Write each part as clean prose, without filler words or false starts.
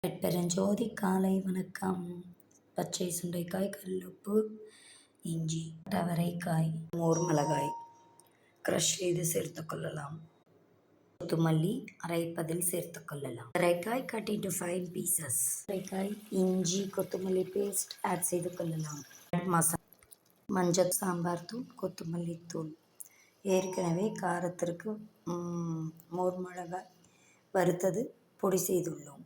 பெருஞ்சோதி காலை வணக்கம். பச்சை சுண்டைக்காய், கல்லுப்பு, இஞ்சி, அவரைக்காய், மோர் மிளகாய் க்ரஷ் செய்து சேர்த்து கொள்ளலாம். கொத்தமல்லி அரைப்பதில் சேர்த்து கொள்ளலாம். அவரைக்காய் கட் into 5 pieces. அவரைக்காய், இஞ்சி, கொத்தமல்லி பேஸ்ட் ஆட் செய்து கொள்ளலாம். மசாலா, மஞ்சள், சாம்பார் தூள், கொத்தமல்லி தூள். ஏற்கனவே காரத்திற்கு மோர் மிளகாய் வறுத்தது பொடி செய்துள்ளோம்.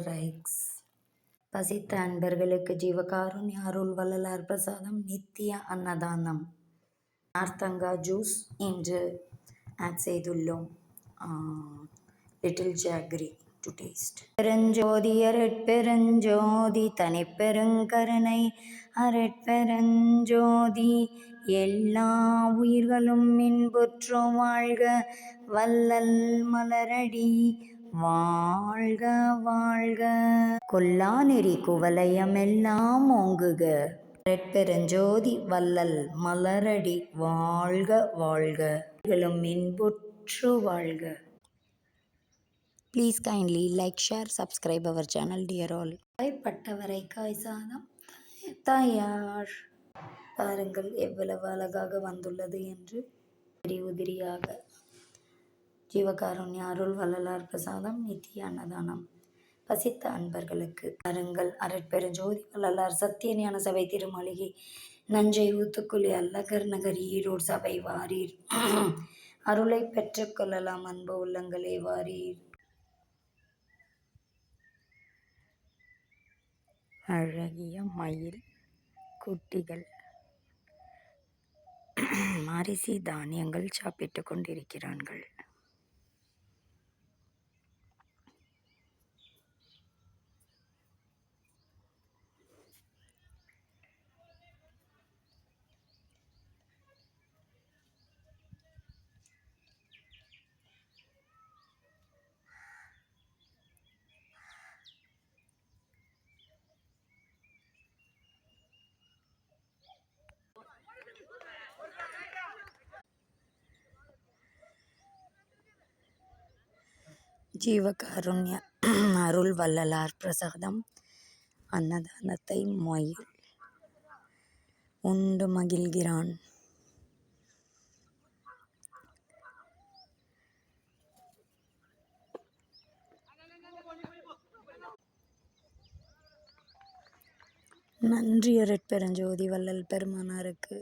ரைஸ். பசித்த அன்பர்களுக்கு ஜீவகாருண்ய அருள் வள்ளலார் பிரசாதம் நித்திய அன்னதானம். நார்த்தங்காய் ஜூஸ் இன்று ஆட் செய்துள்ளோம். Little jaggery to taste. பெருஞ்சோதி அருட்பெருஞ்சோதி தனிப்பெருங்கருணை அருட்பெருஞ்சோதி எல்லா உயிர்களும் இன்புற்று வாழ்க வள்ளல் மலரடி வாழ்க வாழ்க. கொல்லா நெறி குவலயமெல்லாம் ஓங்குக. அருட்பெருஞ்சோதி வள்ளல் மலரடி வாழ்க வாழ்க. உயிர்களும் இன்புற்று வாழ்க. Please kindly like, share, subscribe our channel dear all. பட்டவரைக்காய் சாதம் தயார். பாருங்கள் எவ்வளவு அழகாக வந்துள்ளது என்று. உதிரியாக ஜீவகாருண்ய அருள் வள்ளலார் பிரசாதம் நித்திய அன்னதானம். பசித்த அன்பர்களுக்கு பாருங்கள். அருட்பெருஞ்சோதி வள்ளலார் சத்திய ஞான சபை திருமாளிகை நஞ்சை ஊத்துக்குழி அல்லகர் நகர் ஈரோடு சபை வாரீர். அருளை பெற்றுக்கொள்ளலாம் அன்பு உள்ளங்களே வாரீர். அழகிய மயில் குட்டிகள் அரிசி தானியங்கள் சாப்பிட்டு கொண்டிருக்கிறார்கள். ஜீவகாருண்ய அருள் வள்ளலார் பிரசாதம் அன்னதானத்தை மயில் உண்டு மகிழ்கிறான். நன்றி அருட்பெருஞ்சோதி வள்ளல் பெருமானாருக்கு.